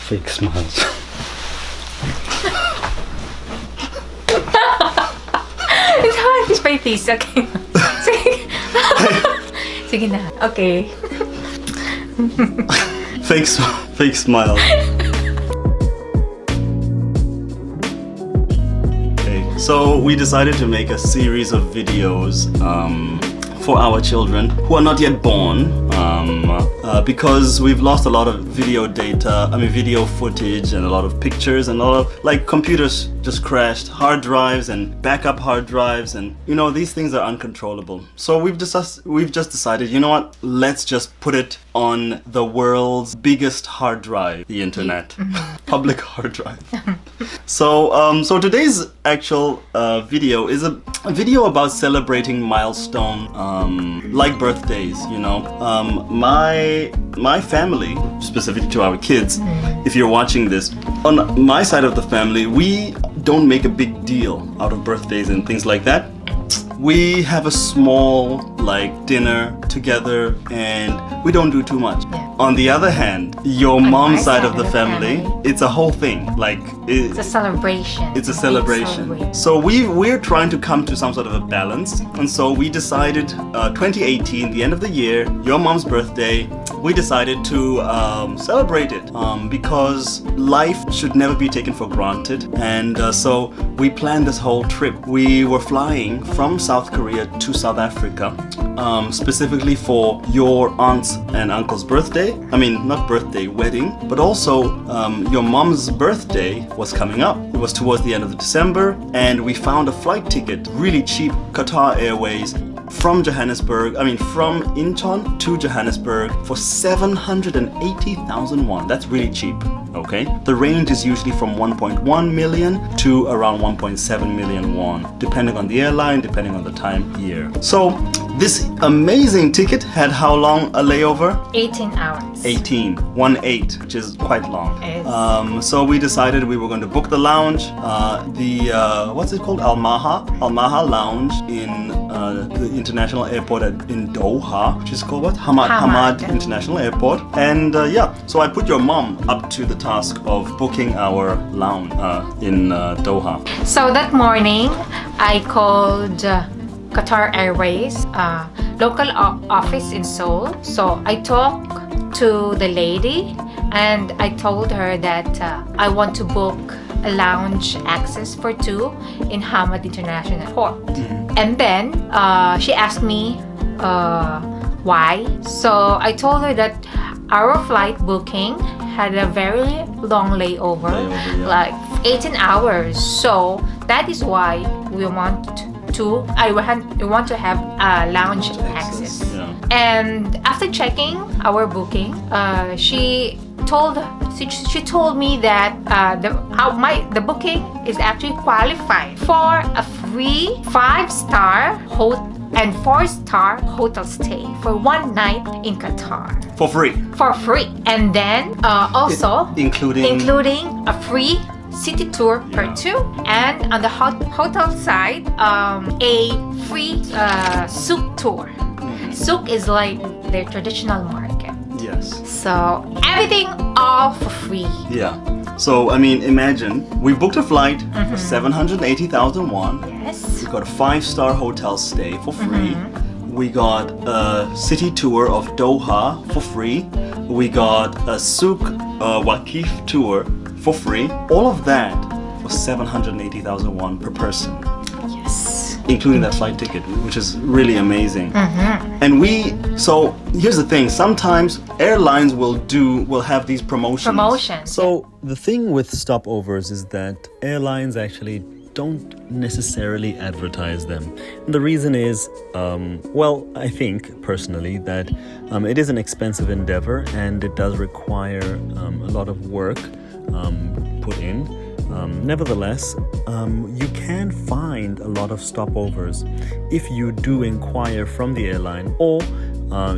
Fake smiles. It's hard to spray this. Okay. Sige. Sige na. Okay. Fake smile. Okay, so we decided to make a series of videos for our children who are not yet born, because we've lost a lot of video footage and a lot of pictures, and a lot of computers just crashed, hard drives and backup hard drives, and these things are uncontrollable. So we've just decided, you know what, let's just put it on the world's biggest hard drive, the internet, public hard drive. So today's actual video is a video about celebrating milestone, like birthdays. My family, specifically to our kids, if you're watching this, on my side of the family, we don't make a big deal out of birthdays and things like that. We have a small dinner together, and we don't do too much. Yeah. On the other hand, your mom's side of the family, it's a whole thing. It's a celebration. It's a celebration. So we're trying to come to some sort of a balance, and so we decided 2018, the end of the year, your mom's birthday, we decided to celebrate it because life should never be taken for granted. And so we planned this whole trip. We were flying from South Korea to South Africa, specifically for your aunt's and uncle's birthday. I mean, not birthday, wedding, but also your mom's birthday was coming up. It was towards the end of December, and we found a flight ticket, really cheap, Qatar Airways, from Incheon to Johannesburg for 780,000 won. That's really cheap. Okay, the range is usually from 1.1 million to around 1.7 million won, depending on the airline, depending on the time year. So this amazing ticket had how long a layover? 18 hours. 18, which is quite long. Yes. So we decided we were going to book the lounge, what's it called? Al Maha Lounge in the international airport in Doha, which is called what? Hamad International Airport. And so I put your mom up to the task of booking our lounge in Doha. So that morning, I called Qatar Airways local office in Seoul. So I talked to the lady and I told her that I want to book a lounge access for 2 in Hamad International Airport. And then she asked me why. So I told her that our flight booking had a very long layover, like 18 hours. So that is why we want to have a lounge access. Yeah. And after checking our booking, she told me that the booking is actually qualified for a free 5-star and 4-star hotel stay for 1 night in Qatar. For free. And then also including a free city tour per 2, and on the hotel side, a free souk tour. Souk is like their traditional market. Yes. So everything all for free. Yeah. So I mean, imagine we booked a flight for 780,000 won. Yes. We got a 5-star hotel stay for free. We got a city tour of Doha for free. We got a souk Waqif tour for free. All of that for 780,000 won per person. Yes. Including that flight ticket, which is really amazing. And so here's the thing, sometimes airlines will have these promotions. So the thing with stopovers is that airlines actually don't necessarily advertise them. And the reason is, I think personally that it is an expensive endeavor and it does require a lot of work put in. Nevertheless, you can find a lot of stopovers if you do inquire from the airline, or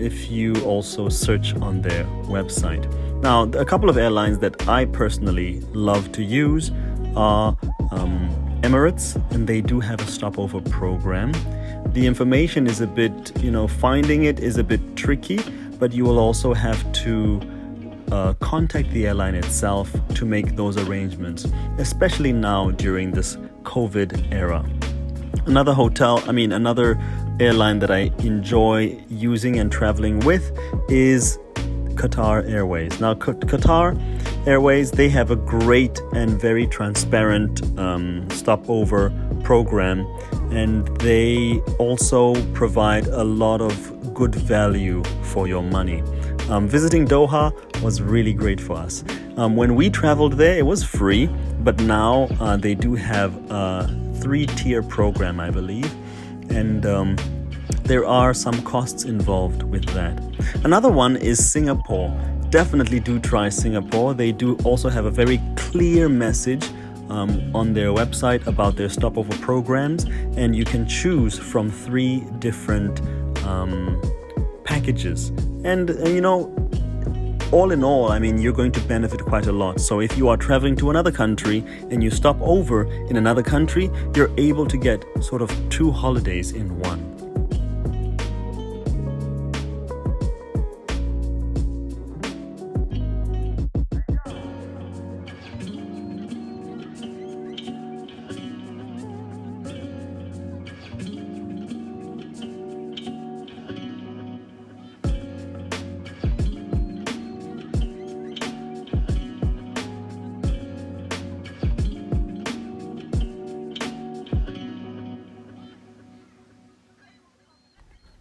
if you also search on their website. Now, a couple of airlines that I personally love to use are Emirates, and they do have a stopover program. The information is a bit, finding it is a bit tricky, but you will also have to contact the airline itself to make those arrangements, especially now during this COVID era. Another airline that I enjoy using and traveling with is Qatar Airways. Now, Qatar Airways, they have a great and very transparent stopover program, and they also provide a lot of good value for your money. Visiting Doha was really great for us. When we traveled there, it was free, but now they do have a 3-tier program, I believe, and there are some costs involved with that. Another one is Singapore. Definitely do try Singapore. They do also have a very clear message on their website about their stopover programs, and you can choose from 3 different packages. And all in all, you're going to benefit quite a lot. So if you are traveling to another country and you stop over in another country, you're able to get sort of 2 holidays in one.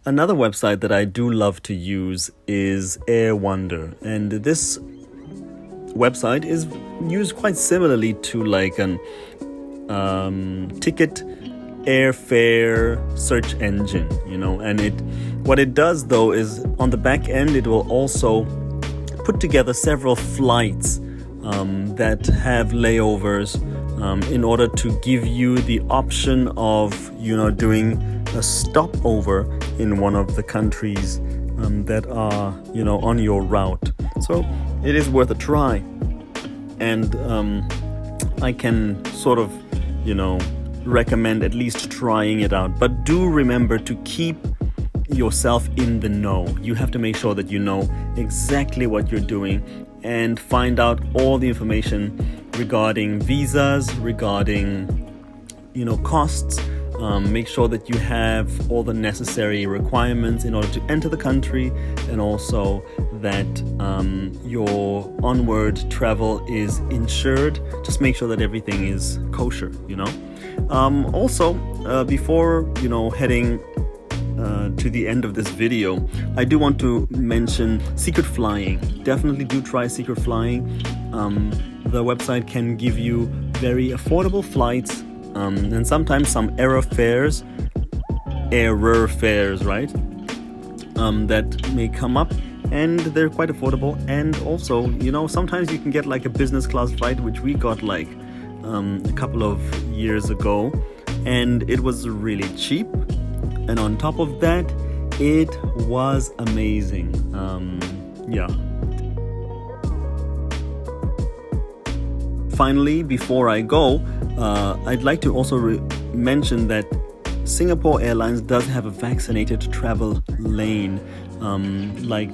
Another website that I do love to use is Air Wonder, and this website is used quite similarly to like an ticket airfare search engine, and what it does though is on the back end it will also put together several flights that have layovers in order to give you the option of doing a stopover in one of the countries that are on your route. So it is worth a try, and I can sort of recommend at least trying it out. But do remember to keep yourself in the know. You have to make sure that you know exactly what you're doing and find out all the information regarding visas, regarding costs. Make sure that you have all the necessary requirements in order to enter the country, and also that your onward travel is insured. Just make sure that everything is kosher, Also, before heading to the end of this video, I do want to mention secret flying. Definitely do try secret flying. The website can give you very affordable flights, and sometimes some error fares, right? That may come up, and they're quite affordable. And also, sometimes you can get like a business class flight, which we got like a couple of years ago, and it was really cheap. And on top of that, it was amazing. Finally, before I go, I'd like to also mention that Singapore Airlines does have a vaccinated travel lane.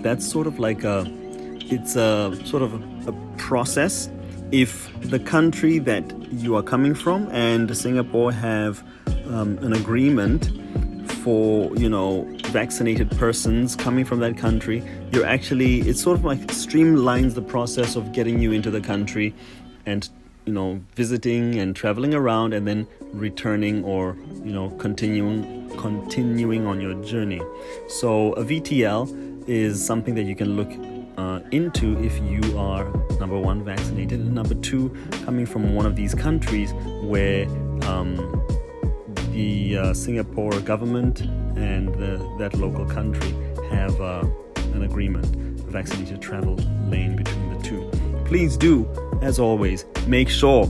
That's sort of like it's a sort of a process. If the country that you are coming from and Singapore have an agreement for vaccinated persons coming from that country, it sort of like streamlines the process of getting you into the country and visiting and traveling around, and then returning or continuing on your journey. So a VTL is something that you can look into if you are, number 1, vaccinated, and number 2, coming from one of these countries where the Singapore government and that local country have an agreement, a vaccinated travel lane between the two. Please do, as always, make sure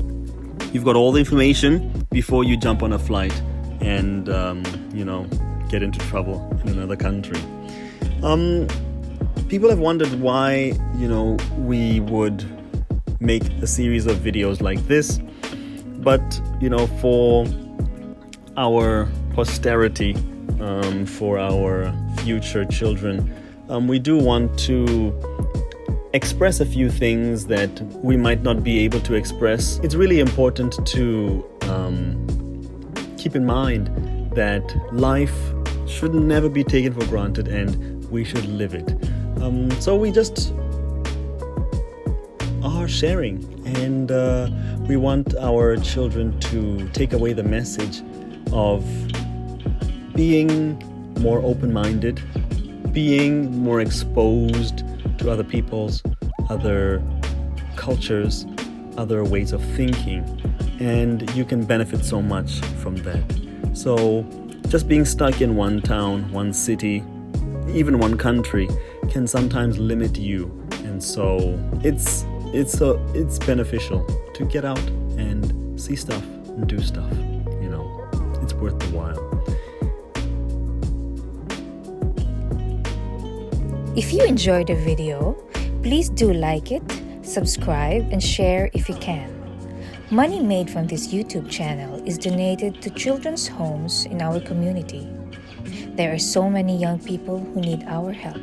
you've got all the information before you jump on a flight and get into trouble in another country. People have wondered why we would make a series of videos like this, but for our posterity, for our future children, we do want to express a few things that we might not be able to express, it's really important to keep in mind that life should never be taken for granted and we should live it. So we just are sharing, and we want our children to take away the message of being more open-minded, being more exposed to other people's, other cultures, other ways of thinking, and you can benefit so much from that. So just being stuck in one town, one city, even one country can sometimes limit you, and so it's beneficial to get out and see stuff and do stuff. It's worth the while. If you enjoyed the video, please do like it, subscribe, and share if you can. Money made from this YouTube channel is donated to children's homes in our community. There are so many young people who need our help.